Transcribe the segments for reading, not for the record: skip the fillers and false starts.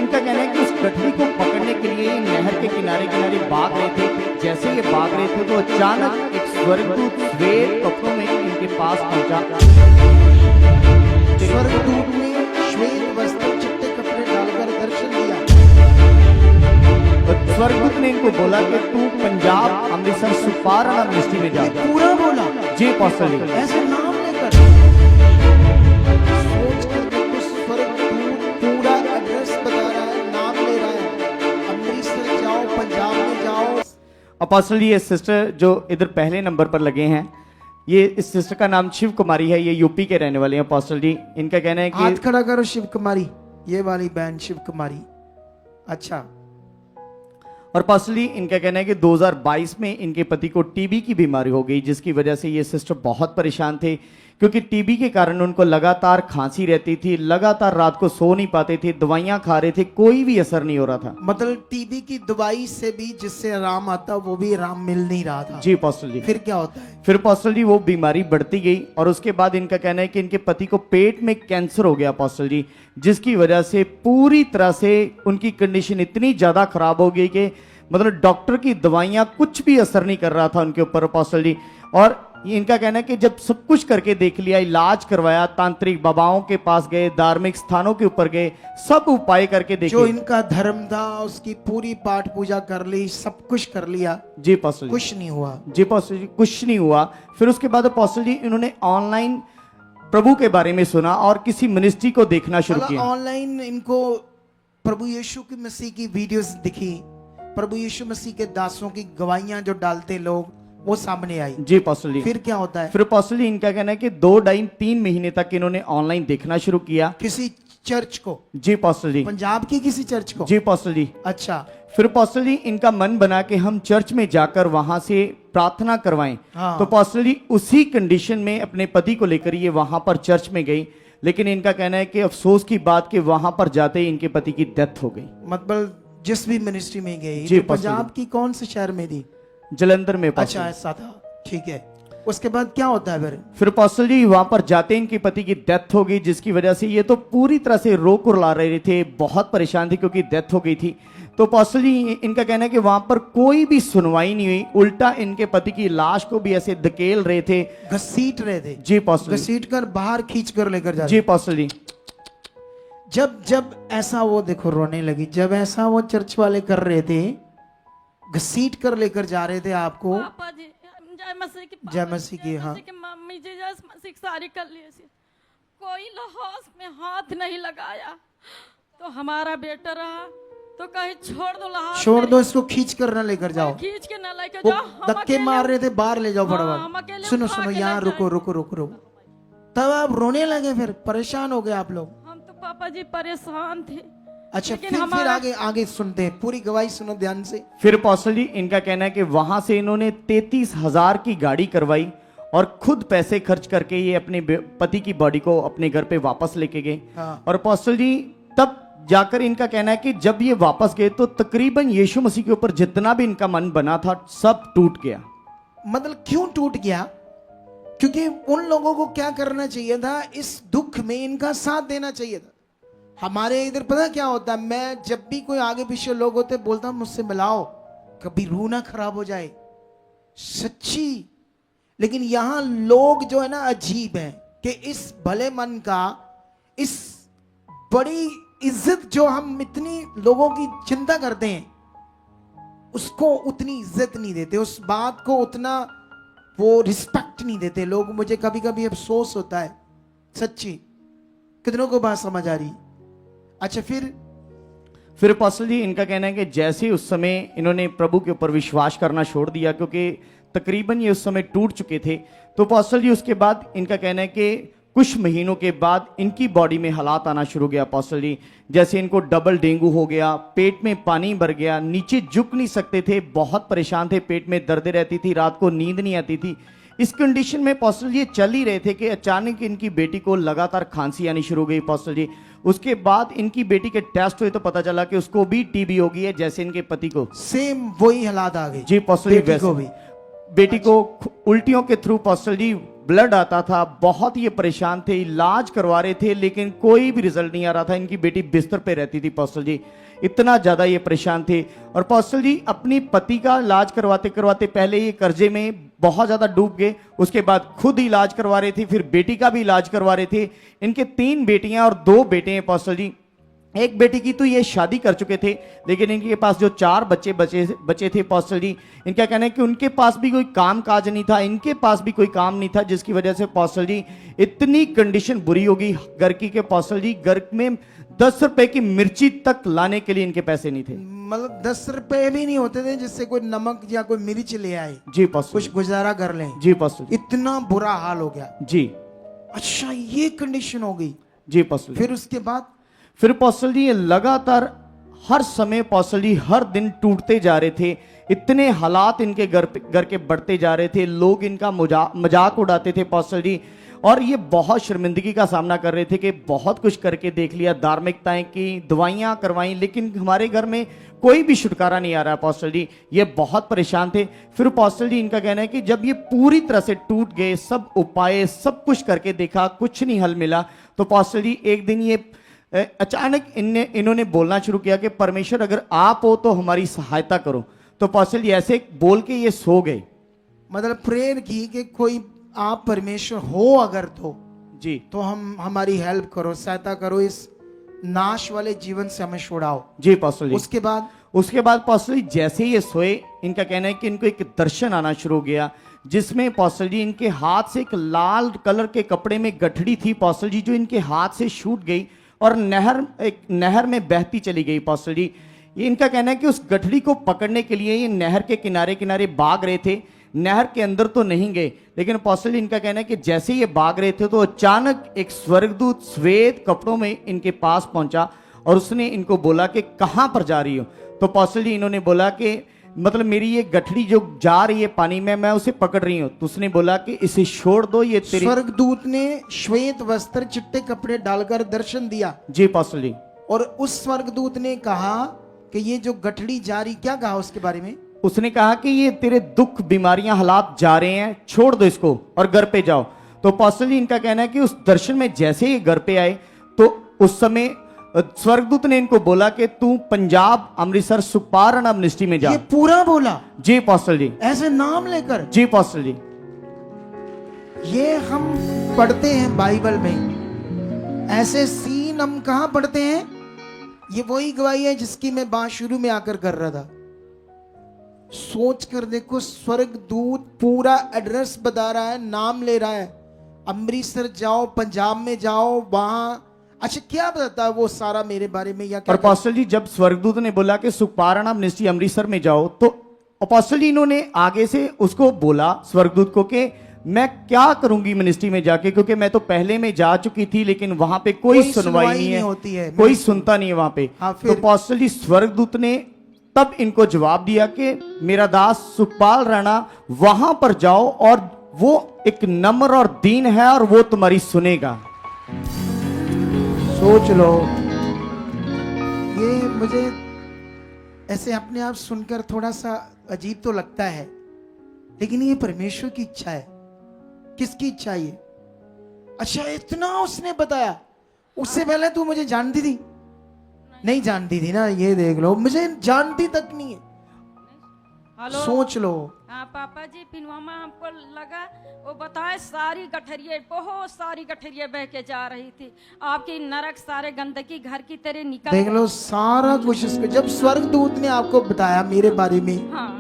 इनका कहना है कि उस गठरी को पकड़ने के लिए ये नहर के किनारे किनारे भाग रहे थे। जैसे ये भाग रहे थे तो अचानक एक स्वर्गदूत श्वेत कपड़ों में इनके पास पहुंचा। स्वर्गदूत ने श्वेत वस्त्र चिट्टे कपड़े डालकर दर्शन दिया। तो स्वर्गदूत ने इनको बोला कि तू पंजाब अमृतसर सुपारणा मिनिस्ट्री में जा। पूरा बोला जी अपोस्टल जी। ऐसे नाम लेकर सोच कर देखो, स्वर्गदूत पूरा एड्रेस बता रहा है, नाम ले रहा है। अमृतसर जाओ, पंजाब में जाओ। अपोस्टल जी, ये सिस्टर जो इधर पहले नंबर पर लगे हैं, ये इस सिस्टर का नाम शिव कुमारी है। ये यूपी के रहने वाले हैं अपोस्टल जी। इनका कहना है कि हाथ खड़ा करो शिव कुमारी, ये वाली बहन शिव कुमारी। अच्छा, और अपोस्टल जी इनका कहना है कि 2022 में इनके पति को टीबी की बीमारी हो गई, जिसकी वजह से ये सिस्टर बहुत परेशान थे, क्योंकि टीबी के कारण उनको लगातार खांसी रहती थी, लगातार रात को सो नहीं पाते थे, दवाइयां खा रहे थे, कोई भी असर नहीं हो रहा था। मतलब टीबी की दवाई से भी जिससे आराम आता वो भी आराम मिल नहीं रहा था। जी अपोस्टल जी। फिर क्या होता है? फिर अपोस्टल जी वो बीमारी बढ़ती गई और उसके बाद इनका कहना है कि इनके पति को पेट में कैंसर हो गया अपोस्टल जी, जिसकी वजह से पूरी तरह से उनकी कंडीशन इतनी ज्यादा खराब हो गई कि मतलब डॉक्टर की दवाइयां कुछ भी असर नहीं कर रहा था उनके ऊपर अपोस्टल जी। और इनका कहना है कि जब सब कुछ करके देख लिया, इलाज करवाया, तांत्रिक बाबाओं के पास गए, धार्मिक स्थानों के ऊपर गए, सब उपाय करके देखे, जो इनका धर्म था उसकी पूरी पाठ पूजा कर ली, सब कुछ कर लिया, जी अपोस्टल जी, कुछ नहीं हुआ। जी अपोस्टल जी, कुछ नहीं हुआ। फिर उसके बाद अपोस्टल जी इन्होंने ऑनलाइन प्रभु के बारे में सुना और किसी मिनिस्ट्री को देखना शुरू किया। ऑनलाइन इनको प्रभु यीशु की मसीह की वीडियोस दिखी, प्रभु यीशु मसीह के दासों की गवाहियां जो डालते लोग, वो सामने आई। जी अपोस्टल जी। फिर क्या होता है? फिर अपोस्टल जी इनका कहना है कि 2-3 महीने तक इन्होंने ऑनलाइन देखना शुरू किया। किसी चर्च को? जी अपोस्टल जी। पंजाब की किसी चर्च को? जी अपोस्टल जी। अच्छा, फिर अपोस्टल जी इनका मन बना कि हम चर्च में जाकर वहां से प्रार्थना करवाएं। हाँ। तो अपोस्टल जी उसी कंडीशन में अपने पति को लेकर ये वहां पर चर्च में गई, लेकिन इनका कहना है कि अफसोस की बात कि वहां पर जाते ही इनके पति की डेथ हो गई। मतलब जिस भी मिनिस्ट्री में गई, जी, तो पंजाब की कौन से शहर में थी? जलंधर में अपोस्टल। अच्छा, ऐसा था, ठीक है। उसके बाद क्या होता है फिर? फिर अपोस्टल जी वहां पर जाते इनके पति की डेथ हो गई, जिसकी वजह से ये तो पूरी तरह से रो कुरला रहे थे, बहुत परेशान थे क्योंकि डेथ हो गई थी। तो अपोस्टल जी इनका कहना है कि वहां पर कोई भी सुनवाई नहीं हुई, उल्टा इनके पति की लाश को भी ऐसे धकेल रहे थे, घसीट रहे थे। जी अपोस्टल जी। घसीट कर बाहर खींच कर लेकर जा जी रहे। अपोस्टल जी। जब जब ऐसा, वो देखो रोने लगी, जब ऐसा वो चर्च वाले कर रहे थे, घसीट कर लेकर जा रहे थे आपको। पापा जी जय मसीह की, जय मसीह की, हाँ। मम्मी जी जय मसीह की सारी कर लिए थे। कोई लहास में हाथ नहीं लगाया, तो हमारा बेटा रहा तो कहीं छोड़ दो, लहास छोड़ दो इसको, खींच कर न लेकर जाओ। खींच के न लेके वो जाओ, हम धक्के अकेले- मार रहे थे, बाहर ले जाओ हाँ, फटाफट। हम अकेले सुनो उठा सुनो, के यहाँ ले रुको जाएंगे। रुको रुको रुको। तब आप रोने लगे, फिर परेशान हो गए आप लोग। हम तो पापा जी परेशान थे। अच्छा, लेकिन फिर हमारा- आगे आगे सुनते हैं, पूरी गवाही सुनो ध्यान से। फिर अपोस्टल जी इनका कहना है कि वहां से इन्होंने 33,000 की गाड़ी करवाई और खुद पैसे खर्च करके ये अपने पति की बॉडी को अपने घर पे वापस लेके गए। हाँ। और अपोस्टल जी तब जाकर इनका कहना है कि जब ये वापस गए तो तकरीबन यीशु मसीह के ऊपर जितना भी इनका मन बना था सब टूट गया। मतलब क्यों टूट गया? क्योंकि उन लोगों को क्या करना चाहिए था, इस दुख में इनका साथ देना चाहिए था। हमारे इधर पता क्या होता है, मैं जब भी कोई आगे पीछे लोग होते बोलता हूं मुझसे मिलाओ, कभी रूह ना खराब हो जाए, सच्ची। लेकिन यहां लोग जो है ना अजीब हैं कि इस भले मन का, इस बड़ी इज्जत जो हम इतनी लोगों की चिंता करते हैं, उसको उतनी इज्जत नहीं देते, उस बात को उतना वो रिस्पेक्ट नहीं देते लोग। मुझे कभी कभी अफसोस होता है, सच्ची। कितनों को बात समझ आ रही? अच्छा, फिर अपोस्टल जी इनका कहना है कि जैसे उस समय इन्होंने प्रभु के ऊपर विश्वास करना छोड़ दिया, क्योंकि तकरीबन ये उस समय टूट चुके थे, तो अपोस्टल जी उसके बाद इनका कहना है कि कुछ महीनों के बाद इनकी बॉडी में हालात आना शुरू हो गया अपोस्टल जी। जैसे इनको डबल डेंगू हो गया, पेट में पानी भर गया, नीचे झुक नहीं सकते थे, बहुत परेशान थे, पेट में दर्द रहती थी, रात को नींद नहीं आती थी। इस कंडीशन में अपोस्टल जी चल ही रहे थे कि अचानक इनकी बेटी को लगातार खांसी आनी शुरू हो गई अपोस्टल जी। उसके बाद इनकी बेटी के टेस्ट हुए तो पता चला कि उसको भी टीबी हो गई है, जैसे इनके पति को। सेम वही हालात आ गए जी अपोस्टल जी, बेटी को भी। बेटी को उल्टियों के थ्रू अपोस्टल जी ब्लड आता था, बहुत ये परेशान थे, इलाज करवा रहे थे लेकिन कोई भी रिजल्ट नहीं आ रहा था। इनकी बेटी बिस्तर पे रहती थी पास्टर जी, इतना ज़्यादा ये परेशान थे। और पास्टर जी अपनी पति का इलाज करवाते करवाते पहले ये कर्जे में बहुत ज़्यादा डूब गए, उसके बाद खुद इलाज करवा रहे थे, फिर बेटी का भी इलाज करवा रहे थे। इनके 3 बेटियां और 2 बेटे हैं पास्टर जी। एक बेटी की तो ये शादी कर चुके थे, लेकिन इनके पास जो 4 बच्चे बचे थे पास्टर जी, इनका कहना है कि उनके पास भी कोई काम काज नहीं था, इनके पास भी कोई काम नहीं था, जिसकी वजह से पास्टर जी इतनी कंडीशन बुरी हो गई घर की के पास्टर जी, घर में 10 रुपए की मिर्ची तक लाने के लिए इनके पैसे नहीं थे। मतलब 10 रुपए भी नहीं होते थे जिससे कोई नमक या कोई मिर्च ले आए, जी पास्टर कुछ गुजारा कर लें। जी पास्टर जी। इतना बुरा हाल हो गया। जी अच्छा, ये कंडीशन हो गई। जी पास्टर जी। फिर उसके बाद फिर पास्टर जी ये लगातार हर समय पास्टर जी हर दिन टूटते जा रहे थे, इतने हालात इनके घर के बढ़ते जा रहे थे, लोग इनका मजाक उड़ाते थे पास्टर जी, और ये बहुत शर्मिंदगी का सामना कर रहे थे कि बहुत कुछ करके देख लिया, धार्मिकताएं की, दवाइयां करवाई, लेकिन हमारे घर में कोई भी छुटकारा नहीं आ रहा पास्टर जी। ये बहुत परेशान थे। फिर पास्टर जी इनका कहना है कि जब ये पूरी तरह से टूट गए, सब उपाय सब कुछ करके देखा, कुछ नहीं हल मिला, तो पास्टर जी एक दिन ये अचानक इन्होंने बोलना शुरू किया कि परमेश्वर अगर आप हो तो हमारी सहायता करो। तो पास्टर जी ऐसे बोल के ये सो गए। मतलब प्रेयर की कि कोई आप परमेश्वर हो अगर जी तो हम हमारी हेल्प करो, सहायता करो, इस नाश वाले जीवन से हमें छुड़ाओ। जी पास्टर जी। उसके बाद पास्टर जी जैसे ही ये सोए, इनका कहना है कि इनको एक दर्शन आना शुरू हो गया, जिसमें पास्टर जी इनके हाथ से एक लाल कलर के कपड़े में गठड़ी थी पास्टर जी, जो इनके हाथ से छूट गई और एक नहर में बहती चली गई पास्टर जी। ये इनका कहना है कि उस गठड़ी को पकड़ने के लिए ये नहर के किनारे किनारे भाग रहे थे, नहर के अंदर तो नहीं गए, लेकिन पास्टर जी इनका कहना है कि जैसे ये भाग रहे थे तो अचानक एक स्वर्गदूत श्वेत कपड़ों में इनके पास पहुंचा और उसने इनको बोला कि कहां पर जा रही हो। तो पास्टर जी इन्होंने बोला कि मतलब मेरी ये गठड़ी जो जा रही है पानी में, मैं उसे पकड़ रही हूँ। तो उसने बोला कि इसे छोड़ दो, ये तेरी। स्वर्गदूत ने श्वेत वस्त्र चिट्टे कपड़े डालकर दर्शन दिया। जी पास्टर जी। और उस स्वर्गदूत ने कहा कि ये जो गठड़ी जा रही, क्या कहा उसके बारे में? उसने कहा कि ये तेरे दुख बीमारियां हालात जा रहे हैं, छोड़ दो इसको और घर पे जाओ। तो पास्टर जी इनका कहना है कि उस दर्शन में जैसे ही घर पे आए तो उस समय स्वर्गदूत ने इनको बोला कि तू पंजाब अमृतसर सुखपारण मिनिस्ट्री में जा। ये पूरा बोला? जी पास्टर जी। ऐसे नाम लेकर? जी पास्टर जी। ये हम पढ़ते हैं बाइबल में, ऐसे सीन हम कहां पढ़ते हैं? ये वही गवाही है जिसकी मैं बात शुरू में आकर कर रहा था। सोच कर देखो, स्वर्गदूत पूरा एड्रेस बता रहा है, नाम ले रहा है, अमृतसर जाओ, पंजाब में जाओ, वहां। अच्छा, क्या बताता है वो सारा मेरे बारे में या क्या? और पास्टर जी जब स्वर्गदूत ने बोला कि सुखपारण मिनिस्ट्री अमृतसर में जाओ, तो पास्टर जी इन्होंने आगे से उसको बोला स्वर्गदूत को कि मैं क्या करूंगी मिनिस्ट्री में जाके, क्योंकि मैं तो पहले में जा चुकी थी लेकिन वहां पे कोई सुनवाई नहीं होती है, कोई सुनता नहीं है वहां पे। तो पास्टर जी स्वर्गदूत ने तब इनको जवाब दिया कि मेरा दास सुखपाल राणा, वहां पर जाओ और वो एक नम्र और दीन है और वो तुम्हारी सुनेगा। सोच लो, ये मुझे ऐसे अपने आप सुनकर थोड़ा सा अजीब तो लगता है, लेकिन ये परमेश्वर की इच्छा है। किसकी इच्छा है ये? अच्छा, इतना उसने बताया। उससे पहले तू मुझे जानती थी? नहीं जानती थी ना, ये देख लो, मुझे जानती तक नहीं है। हेलो, सोच लो। हाँ पापा जी, पिनवामा हमको लगा वो बताए सारी गठरिये, बहुत सारी गठरिये बह के जा रही थी, आपकी नरक सारे गंदगी घर की तेरे निकल देख लो सारा कुछ इसको। जब स्वर्गदूत ने आपको बताया मेरे बारे में, हाँ,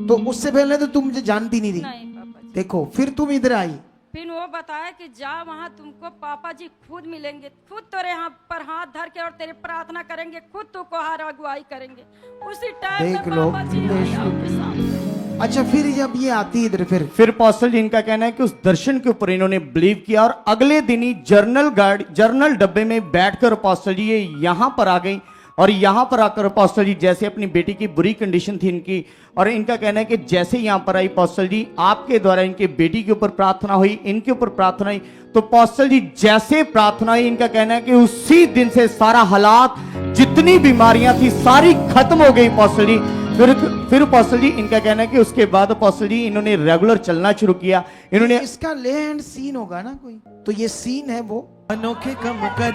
तो उससे पहले तो तुम मुझे जानती नहीं थी। नहीं पापा जी। देखो, फिर तुम इधर आई, फिर वो बताया कि जा वहाँ तुमको पापा जी खुद मिलेंगे, खुद तेरे यहाँ पर हाथ धर के और तेरे प्रार्थना करेंगे, खुद तुमको हार अगुवाई करेंगे। उसी टाइम देख में लो, पापा जी आए आपके सामने। अच्छा, फिर जब ये आती इधर, फिर पास्टर जी इनका कहना है कि उस दर्शन के ऊपर इन्होंने बिलीव किया और अगले दिन ही जर्नल डब्बे में बैठकर पास्टर जी ये यहाँ पर आ गई। और यहाँ पर आकर पास्टर जी जैसे अपनी बेटी की बुरी कंडीशन थी इनकी, और इनका कहना है कि जैसे यहाँ पर आई पास्टर जी, आपके द्वारा इनके बेटी के ऊपर प्रार्थना हुई, इनके ऊपर प्रार्थना हुई, तो पास्टर जी जैसे प्रार्थना हुई, इनका कहना है कि उसी दिन से सारा हालात, जितनी बीमारियां थी सारी खत्म हो गई पास्टर जी। फिर अपोस्टल जी इनका कहना है कि उसके बाद अपोस्टल जी इन्होंने रेगुलर चलना शुरू किया। इन्होंने इसका ले हैंड सीन होगा ना कोई, तो ये सीन है वो अनोखे कम कर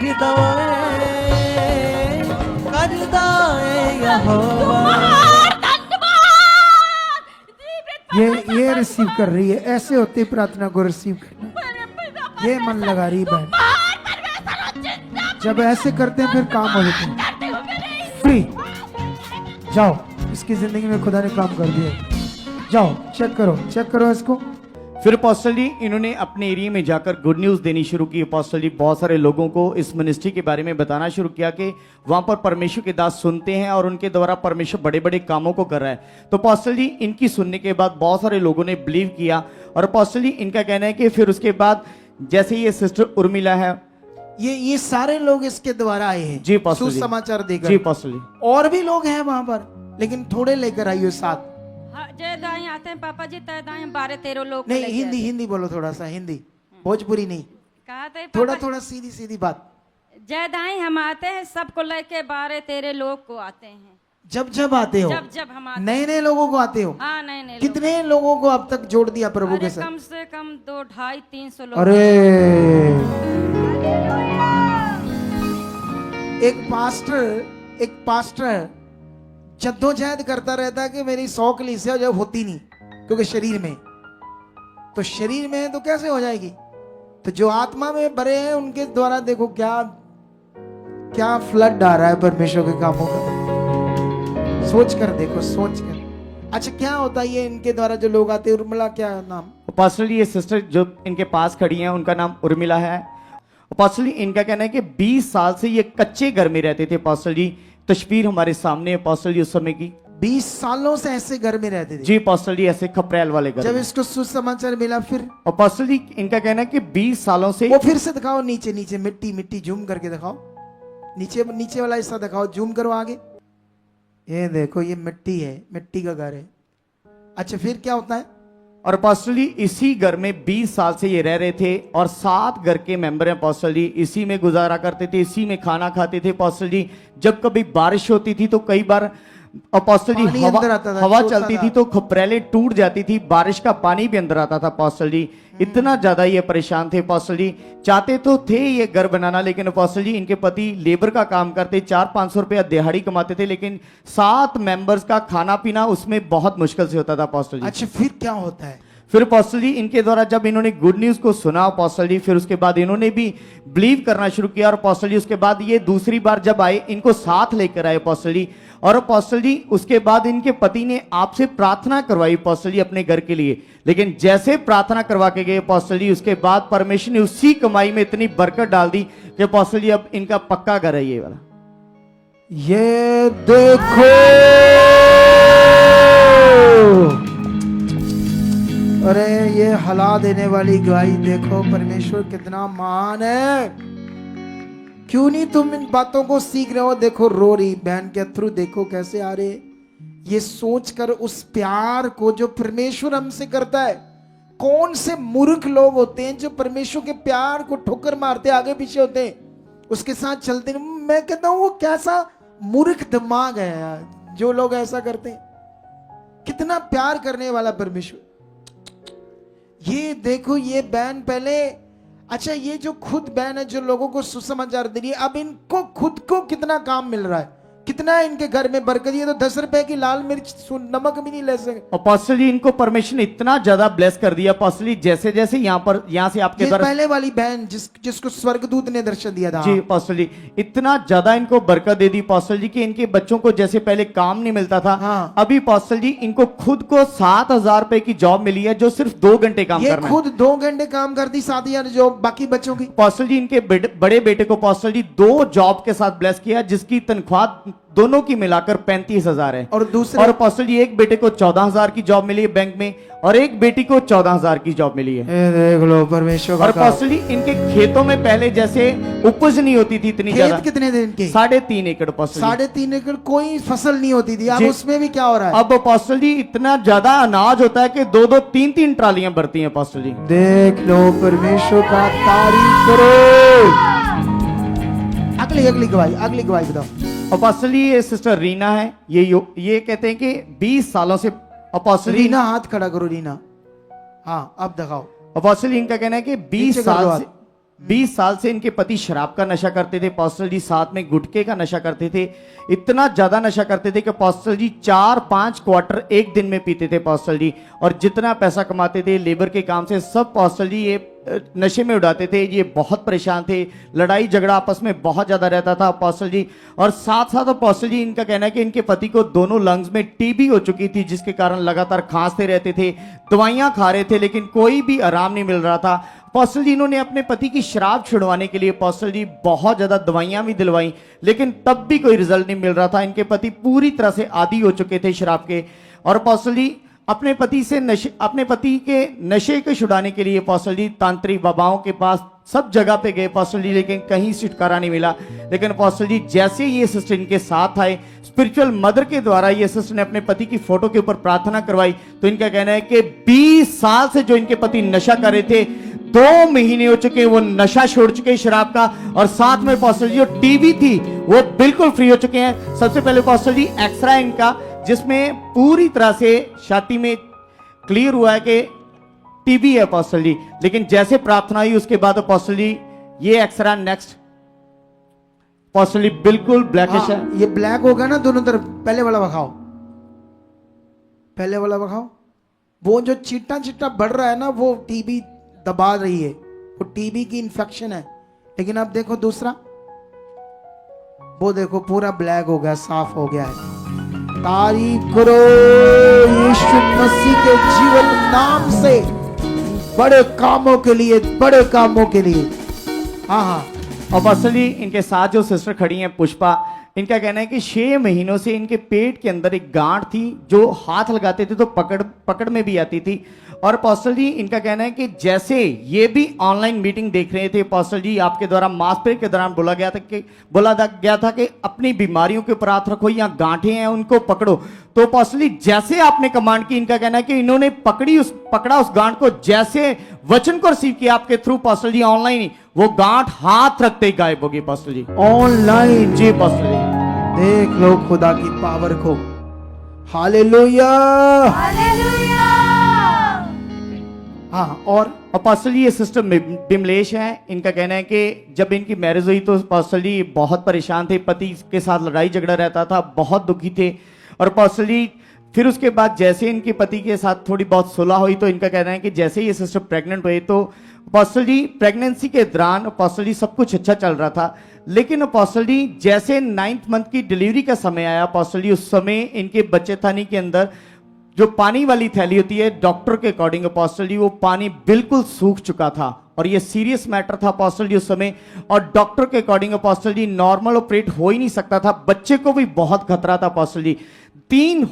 दाए यहोवा। ये रिसीव कर रही है, ऐसे होते ही प्रार्थना को रिसीव करना। ये मन लगा रही बहन, जब ऐसे करते हैं फिर काम हो जाते हैं। फ्री जाओ, इसकी जिंदगी में खुदा ने काम कर दिया। जाओ चेक करो इसको। फिर अपोस्टल जी इन्होंने अपने एरिया में जाकर गुड न्यूज़ देनी शुरू की। अपोस्टल जी बहुत सारे लोगों को इस मिनिस्ट्री के बारे में बताना शुरू किया कि वहाँ पर परमेश्वर के दास सुनते हैं और उनके द्वारा परमेश्वर बड़े बड़े कामों को कर रहा है। तो अपोस्टल जी इनकी सुनने के बाद बहुत सारे लोगों ने बिलीव किया। और अपोस्टल जी इनका कहना है कि फिर उसके बाद जैसे ये सिस्टर उर्मिला है, ये सारे लोग इसके द्वारा आए हैं जी अपोस्टल जी, सुसमाचार देकर। जी अपोस्टल जी। और भी लोग हैं वहां पर, लेकिन थोड़े लेकर आइए साथ। हाँ, जय दाई आते हैं पापा जी, तय दाई 12-13 लोग नहीं, हिंदी बोलो, थोड़ा सा हिंदी, भोजपुरी नहीं, कहा थे थोड़ा सीधी बात। जय दाई हम आते हैं, सबको लेके 12-13 लोग को आते हैं। जब आते हो, जब हम आते नए लोगों को आते हो। हाँ नए कितने लोगों को अब तक जोड़ दिया प्रभु के साथ? कम से कम 200-250-300 लोग। अरे एक पास्टर जद्दोजहद करता रहता है कि मेरी 100 कलीसिया जब होती नहीं, क्योंकि शरीर में है तो कैसे हो जाएगी। तो जो आत्मा में भरे हैं उनके द्वारा देखो क्या फ्लड आ रहा है परमेश्वर के कामों का। सोच कर देखो, सोच कर। अच्छा क्या होता है ये इनके द्वारा जो लोग आते हैं? उर्मिला क्या नाम? अपोस्टल जी ये सिस्टर जो इनके पास खड़ी हैं उनका नाम उर्मिला है। अपोस्टल जी इनका कहना है कि 20 साल से ये कच्चे घर में रहते थे। अपोस्टल जी तस्वीर हमारे सामने अपोस्टल जी उस समय की। 20 सालों से ऐसे घर में रहते थे जी अपोस्टल जी, ऐसे खपरेल वाले घर। जब इसको सुसमाचार मिला फिर अपोस्टल जी इनका कहना है कि 20 सालों से वो फिर से दिखाओ, नीचे मिट्टी जूम करके दिखाओ, नीचे वाला हिस्सा दिखाओ, जूम करो आगे। ये देखो ये मिट्टी है, मिट्टी का घर है। अच्छा फिर क्या होता है? और अपोस्टल जी इसी घर में 20 साल से ये रह रहे थे और 7 घर के मेंबर हैं अपोस्टल जी। इसी में गुजारा करते थे, इसी में खाना खाते थे अपोस्टल जी। जब कभी बारिश होती थी तो कई बार अपोस्टल जी हवा चलती थी तो खपरेले टूट जाती थी, बारिश का पानी भी अंदर आता था अपोस्टल जी। इतना ज्यादा ये परेशान थे अपोस्टल जी। चाहते तो थे ये घर बनाना, लेकिन अपोस्टल जी इनके पति लेबर का काम करते, 400-500 रुपया दिहाड़ी कमाते थे, लेकिन 7 मेंबर्स का खाना पीना उसमें बहुत मुश्किल से होता था अपोस्टल जी। अच्छा फिर क्या होता है? फिर अपोस्टल जी इनके द्वारा जब इन्होंने गुड न्यूज को सुना अपोस्टल जी, फिर उसके बाद इन्होंने भी बिलीव करना शुरू किया। और अपोस्टल जी उसके बाद ये दूसरी बार जब आए इनको साथ लेकर आए अपोस्टल जी। और अपोस्टल जी उसके बाद इनके पति ने आपसे प्रार्थना करवाई अपोस्टल जी अपने घर के लिए, लेकिन जैसे प्रार्थना करवा के गए अपोस्टल जी उसके बाद परमेश्वर ने उसी कमाई में इतनी बरकत डाल दी कि अपोस्टल जी अब इनका पक्का घर है ये वाला। ये देखो, अरे ये हला देने वाली गवाही देखो, परमेश्वर कितना महान है। क्यों नहीं तुम इन बातों को सीख रहे हो? देखो रो रही बहन के थ्रू, देखो कैसे आ रहे। ये सोचकर उस प्यार को जो परमेश्वर हमसे करता है। कौन से मूर्ख लोग होते हैं जो परमेश्वर के प्यार को ठोकर मारते आगे पीछे होते हैं, उसके साथ चलते नहीं। मैं कहता हूं वो कैसा मूर्ख दिमाग है यार जो लोग ऐसा करते हैं। कितना प्यार करने वाला परमेश्वर। ये देखो ये बहन पहले, अच्छा ये जो खुद बहन है जो लोगों को सुसमाचार दे रही है, अब इनको खुद को कितना काम मिल रहा है, कितना इनके घर में बरकत। ये तो 10 रुपए की लाल मिर्च नमक भी नहीं ले सके। अपोस्टल जी इनको परमेश्वर ने इतना ज्यादा ब्लेस कर दिया अपोस्टल जी, जैसे जैसे यहाँ से आपके द्वारा पहले वाली बहन जिसको स्वर्गदूत ने दर्शन दिया था। जी अपोस्टल जी इतना ज्यादा इनको बरकत दे दी अपोस्टल जी कि इनके बच्चों को जैसे पहले काम नहीं मिलता था, हाँ। अभी अपोस्टल जी इनको खुद को 7,000 रुपए की जॉब मिली है जो सिर्फ 2 घंटे काम करना है। खुद 2 घंटे काम करती, 7,000 जॉब बाकी बच्चों की। अपोस्टल जी इनके बड़े बेटे को अपोस्टल जी 2 जॉब के साथ ब्लेस किया जिसकी तनख्वाह दोनों की मिलाकर 35,000 है। और दूसरे और अपोस्टल जी एक बेटे को 14,000 की जॉब मिली है बैंक में और एक बेटी को 14,000 की जॉब मिली है। देख लो परमेश्वर का। और अपोस्टल जी इनके खेतों में पहले जैसे उपज नहीं होती थी इतनी ज्यादा। खेत कितने दिन के? 3.5 एकड़ अपोस्टल जी। 3.5 एकड़ कोई फसल नहीं होती थी। अब उसमें भी क्या हो रहा है? अब अपोस्टल जी इतना ज्यादा अनाज होता है कि 2-2, 3-3 ट्रालियां भरती हैं अपोस्टल जी। देख लो परमेश्वर का तारीफ करो। अगली गवाही बताओ। अपोस्टल जी ये सिस्टर रीना है, ये कहते हैं कि 20 सालों से अपोस्टल जी रीना हाथ खड़ा करो रीना। हाँ अब दिखाओ। अपोस्टल जी इनका कहना है कि 20 नीचे कर साल लो से 20 साल से इनके पति शराब का नशा करते थे। अपोस्टल जी साथ में गुटखे का नशा करते थे, इतना ज्यादा नशा करते थे कि अपोस्टल जी 4-5 क्वार्टर एक दिन में पीते थे अपोस्टल जी। और जितना पैसा कमाते थे लेबर के काम से सब अपोस्टल जी ये नशे में उड़ाते थे। ये बहुत परेशान थे, लड़ाई झगड़ा आपस में बहुत ज्यादा रहता था अपोस्टल जी। और साथ साथ अपोस्टल जी इनका कहना है कि इनके पति को दोनों लंग्स में टीबी हो चुकी थी, जिसके कारण लगातार खांसते रहते थे, दवाइयां खा रहे थे लेकिन कोई भी आराम नहीं मिल रहा था। अपोस्टल जी इन्होंने अपने पति की शराब छुड़वाने के लिए अपोस्टल जी बहुत ज्यादा दवाइयां भी दिलवाई, लेकिन तब भी कोई रिजल्ट नहीं मिल रहा था। इनके पति पूरी तरह से आदी हो चुके थे शराब के। और अपोस्टल जी अपने पति के नशे को छुड़ाने के लिए अपोस्टल जी तांत्रिक बाबाओं के पास सब जगह पे गए अपोस्टल जी, लेकिन कहीं छुटकारा नहीं मिला। लेकिन अपोस्टल जी जैसे ये सिस्टर इनके साथ आए, स्पिरिचुअल मदर के द्वारा ये सिस्टर ने अपने पति की फोटो के ऊपर प्रार्थना करवाई, तो इनका कहना है कि 20 साल से जो इनके पति नशा कर रहे थे, 2 महीने हो चुके वो नशा छोड़ चुके शराब का। और साथ में अपोस्टल जी जो टीबी थी वो बिल्कुल फ्री हो चुके हैं। सबसे पहले अपोस्टल जी एक्सरा इनका, जिसमें पूरी तरह से छाती में क्लियर हुआ है कि टीबी है अपोस्टल जी। लेकिन जैसे प्रार्थना हुई उसके बाद अपोस्टल जी ये एक्सरा नेक्स्ट अपोस्टल जी बिल्कुल ब्लैकिश है। ये ब्लैक होगा ना दोनों तरफ। पहले वाला दिखाओ, पहले वाला दिखाओ। वो जो चिट्टा चिट्टा बढ़ रहा है ना वो टीबी दबा रही है, वो टीबी की इंफेक्शन है। लेकिन अब देखो दूसरा, वो देखो पूरा ब्लैक हो गया, साफ हो गया है। तारीफ करो यीशु मसीह के जीवन नाम से, बड़े कामों के लिए, बड़े कामों के लिए। हाँ हाँ अपोस्टल जी इनके साथ जो सिस्टर खड़ी हैं पुष्पा, इनका कहना है कि 6 महीनों से इनके पेट के अंदर एक गांठ थी जो हाथ लगाते थे तो पकड़ में भी आती थी। और अपोस्टल जी इनका कहना है कि जैसे ये भी ऑनलाइन मीटिंग देख रहे थे अपोस्टल जी, आपके द्वारा मास प्रे के दौरान बोला गया था कि अपनी बीमारियों के ऊपर हाथ रखो, या गांठें हैं उनको पकड़ो। तो अपोस्टल जी जैसे आपने कमांड की, इनका कहना है कि इन्होंने पकड़ा उस गांठ को, जैसे वचन को रिसीव किया आपके थ्रू अपोस्टल जी ऑनलाइन ही, वो गांठ हाथ रखते ही गायब होगी अपोस्टल जी ऑनलाइन। जी अपोस्टल जी देख लो खुदा की पावर को। हालेलुया। हाँ और अपोस्टल जी ये सिस्टर बिमलेश है, इनका कहना है कि जब इनकी मैरिज हुई तो अपोस्टल जी बहुत परेशान थे, पति के साथ लड़ाई झगड़ा रहता था, बहुत दुखी थे। और अपोस्टल जी फिर उसके बाद जैसे इनके पति के साथ थोड़ी बहुत सुलह हुई तो इनका कहना है कि जैसे ये सिस्टर प्रेग्नेंट हुए तो अपोस्टल जी प्रेगनेंसी के दौरान अपोस्टल जी सब कुछ अच्छा चल रहा था। लेकिन अपोस्टल जी जैसे 9th मंथ की डिलीवरी का समय आया अपोस्टल जी, उस समय इनके बच्चेखानी के अंदर जो पानी वाली थैली होती है, डॉक्टर के अकॉर्डिंग अपोस्टल जी वो पानी बिल्कुल सूख चुका था और ये सीरियस मैटर था अपोस्टल जी उस समय। और डॉक्टर के अकॉर्डिंग अपोस्टल जी नॉर्मल ऑपरेट हो ही नहीं सकता था, बच्चे को भी बहुत खतरा था अपोस्टल जी। 3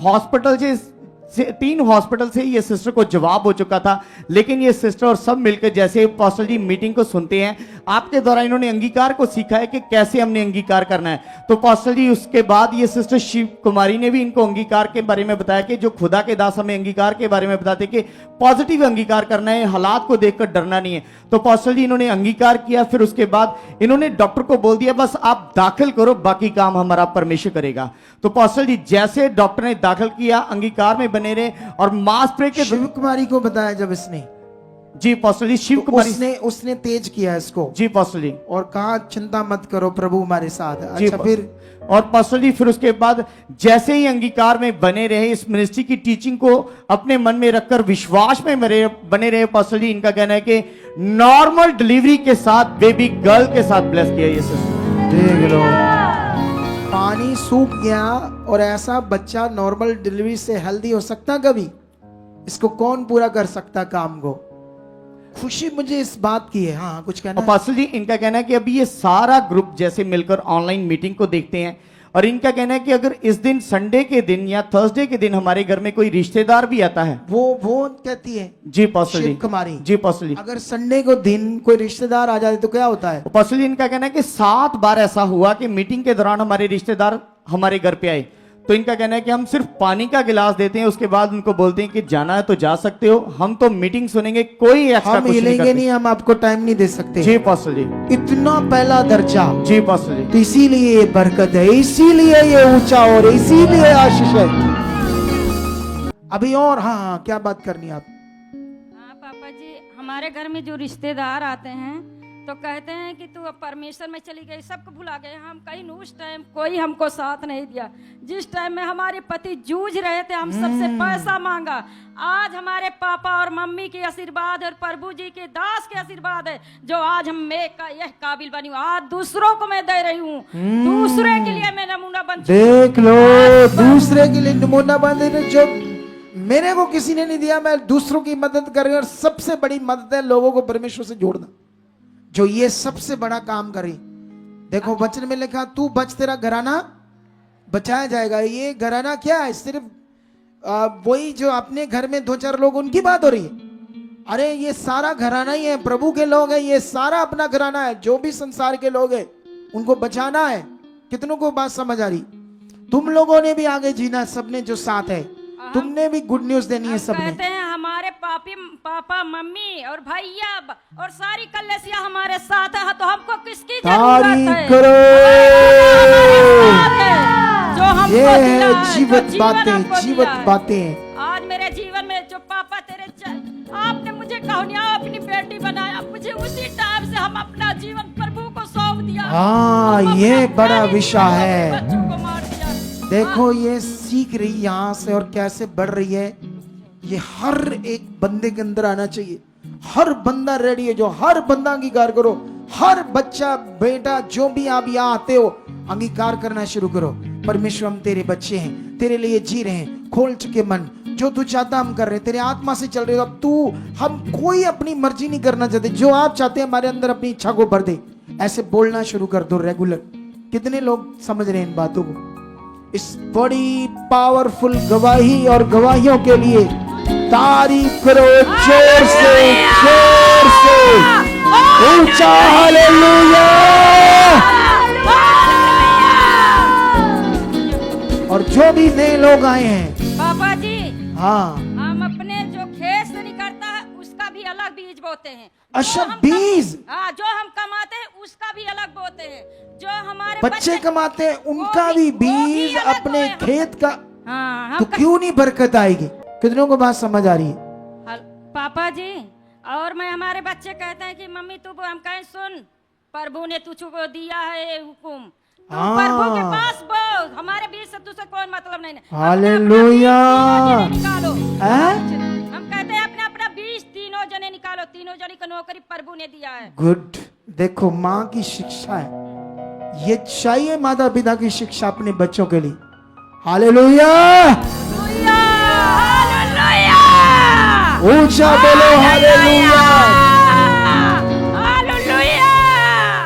हॉस्पिटल से ये सिस्टर को जवाब हो चुका था। लेकिन ये सिस्टर और सब मिलकर जैसे अपोस्टल जी मीटिंग को सुनते हैं, आपके द्वारा इन्होंने अंगीकार को सीखा है कि कैसे हमने अंगीकार करना है। तो अपोस्टल जी उसके बाद ये सिस्टर शिव कुमारी ने भी इनको अंगीकार के बारे में बताया कि जो खुदा के दास हमें अंगीकार के बारे में बताते कि पॉजिटिव अंगीकार करना है, हालात को देखकर डरना नहीं है। तो अपोस्टल जी इन्होंने अंगीकार किया, फिर उसके बाद इन्होंने डॉक्टर को बोल दिया बस आप दाखिल करो, बाकी काम हमारा परमेश्वर करेगा। तो अपोस्टल जी जैसे डॉक्टर ने दाखिल किया, अंगीकार में बने रहे और मास प्रे के शिव कुमारी को बताया जब इसने, जी अपोस्टल जी शिव तो कुमारी उसने तेज किया इसको जी अपोस्टल जी, और कहा चिंता मत करो प्रभु हमारे साथ है। जी, अच्छा फिर और अपोस्टल जी फिर उसके बाद जैसे ही अंगीकार में बने रहे, इस मिनिस्ट्री की टीचिंग को अपने मन में रखकर विश्वास में बने रहे अपोस्टल जी, इनका कहना है कि नॉर्मल डिलीवरी के साथ बेबी गर्ल के साथ ब्लेस किया ये सिस्टर। देख लो पानी सूख गया और ऐसा बच्चा नॉर्मल डिलीवरी से हेल्दी हो सकता कभी? इसको कौन पूरा कर सकता काम को? खुशी मुझे इस बात की है। हाँ कुछ कहना है? अपोस्टल जी इनका कहना है कि अभी ये सारा ग्रुप जैसे मिलकर ऑनलाइन मीटिंग को देखते हैं और इनका कहना है कि अगर इस दिन संडे के दिन या थर्सडे के दिन हमारे घर में कोई रिश्तेदार भी आता है, वो कहती है जी अपोस्टल जी, शिव कुमारी जी अपोस्टल जी, अगर संडे को दिन कोई रिश्तेदार आ जाते तो क्या होता है? अपोस्टल जी इनका कहना है कि 7 बार ऐसा हुआ कि मीटिंग के दौरान हमारे रिश्तेदार हमारे घर पे आए तो इनका कहना है कि हम सिर्फ पानी का गिलास देते हैं, उसके बाद उनको बोलते हैं कि जाना है तो जा सकते हो, हम तो मीटिंग सुनेंगे, कोई एक्स्ट्रा हम कुछ नहीं हिलेंगे करते। नहीं, हम आपको टाइम नहीं दे सकते। जी पास्टर जी, इतना पहला दर्जा, जी पास्टर जी। तो इसीलिए ये बरकत है, इसीलिए ये ऊंचा और इसीलिए आशीष है। अभी और हाँ, क्या बात करनी है आप? हाँ पापा जी, हमारे घर में जो रिश्तेदार आते हैं तो कहते हैं कि तू अब परमेश्वर में चली गई, सबको भुला गए। हम कहीं उस टाइम कोई हमको साथ नहीं दिया। जिस टाइम में हमारे पति जूझ रहे थे, हम सबसे पैसा मांगा। आज हमारे पापा और मम्मी के आशीर्वाद और प्रभु जी के दास के आशीर्वाद है जो आज हम मैं का यह काबिल बनी हूँ। आज दूसरों को मैं दे रही हूँ, दूसरे के लिए मैं नमूना बन चुकी हूँ। देख लो, दूसरे के लिए नमूना बन रहे, जो मेरे को किसी ने नहीं दिया, मैं दूसरों की मदद कर रही हूँ। और सबसे बड़ी मदद है लोगों को परमेश्वर से जोड़ना, जो ये सबसे बड़ा काम करी। देखो वचन में लिखा, तू बच, तेरा घराना बचाया जाएगा। ये घराना क्या है? सिर्फ वही जो अपने घर में 2-4 लोग, उनकी बात हो रही है। अरे ये सारा घराना ही है, प्रभु के लोग हैं, ये सारा अपना घराना है। जो भी संसार के लोग हैं उनको बचाना है। कितनों को बात समझ आ रही? तुम लोगों ने भी आगे जीना, सबने जो साथ है, तुमने भी गुड न्यूज देनी है सबने। कहते हैं हमारे पापा मम्मी और भैया और सारी कलेसिया हमारे साथ है, तो हमको किसकी जरूरत तारीफ है? करो। जो हमको ये दिया है है, जीवत जो जीवन बातें, हमको जीवत दिया है। बातें। आज मेरे जीवन में जो पापा आपने मुझे कहुनिया अपनी बेटी बनाया, मुझे उसी टाइम से हम अपना जीवन प्रभु को सौंप दिया। हाँ, हम ये अपना बड़ा प्राणी विषय दिया, है। बच्चों को मार दिया। देखो ये सीख रही यहाँ से और कैसे बढ़ रही है। ये हर एक बंदे के अंदर आना चाहिए। हर बंदा रेडी है, जो हर बंदा अंगीकार करो। हर बच्चा बेटा जो भी आप यहाँ आते हो, अंगीकार करना शुरू करो। परमेश्वर, हम तेरे बच्चे हैं, तेरे लिए जी रहे हैं, खोल चुके मन, जो तू चाहता हम कर रहे हैं, तेरे आत्मा से चल रहे हो। अब तू, हम कोई अपनी मर्जी नहीं करना चाहते, जो आप चाहते हैं हमारे अंदर अपनी इच्छा को भर दे। ऐसे बोलना शुरू कर दो रेगुलर। कितने लोग समझ रहे हैं इन बातों को? इस बड़ी पावरफुल गवाही और गवाहियों के लिए तारीफ करो जोर से, जोर से, ऊंचा हालेलुया। और जो भी नए लोग आए हैं, पापा जी, हाँ, हम अपने जो खेत से निकलता है उसका भी अलग बीज बोते हैं। अच्छा, बीज? हाँ, जो हम कमाते हैं उसका भी अलग बोते हैं। जो हमारे बच्चे कमाते हैं उनका वो भी भी बीज, अलग अपने बोए हम। खेत का। हाँ, तो क्यों नहीं बरकत आएगी? कितनों को बात समझ आ रही है? पापा जी, और मैं हमारे बच्चे कहते हैं कि मम्मी तू, हम कहें सुन, प्रभु ने तुझको दिया है हुकुम, तू हाँ। प्रभु के पास बोल, हमारे बीच से तुझसे कोई मतलब नहीं। हालेलुया। निकालो। हैं? हम कहते हैं अपना अपना बीज तीनों जने निकालो, तीनों जने को नौकरी प्रभु ने दिया है। गुड। देखो माँ की शिक्षा है, ये चाहिए माता पिता की शिक्षा अपने बच्चों के लिए। हालेलुया। ऊंचा बोलो हालेलुया।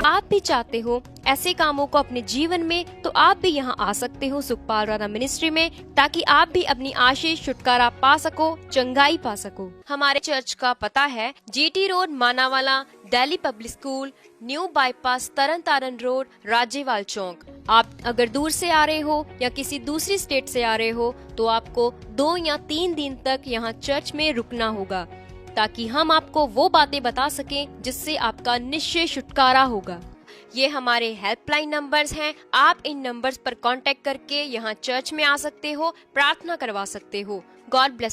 आप भी चाहते हो ऐसे कामों को अपने जीवन में, तो आप भी यहाँ आ सकते हो सुखपाल राणा मिनिस्ट्री में, ताकि आप भी अपनी आशीष छुटकारा पा सको, चंगाई पा सको। हमारे चर्च का पता है GT road, Manawala, Delhi public school, new bypass, Tarn Taran road, Rajewal Chowk. आप अगर दूर से आ रहे हो या किसी दूसरी स्टेट से आ रहे हो, तो आपको 2 या 3 दिन तक यहाँ चर्च में रुकना होगा, ताकि हम आपको वो बातें बता सकें जिससे आपका निश्चय छुटकारा होगा। ये हमारे हेल्पलाइन नंबर्स हैं। आप इन नंबर्स पर कांटेक्ट करके यहाँ चर्च में आ सकते हो, प्रार्थना करवा सकते हो। God bless.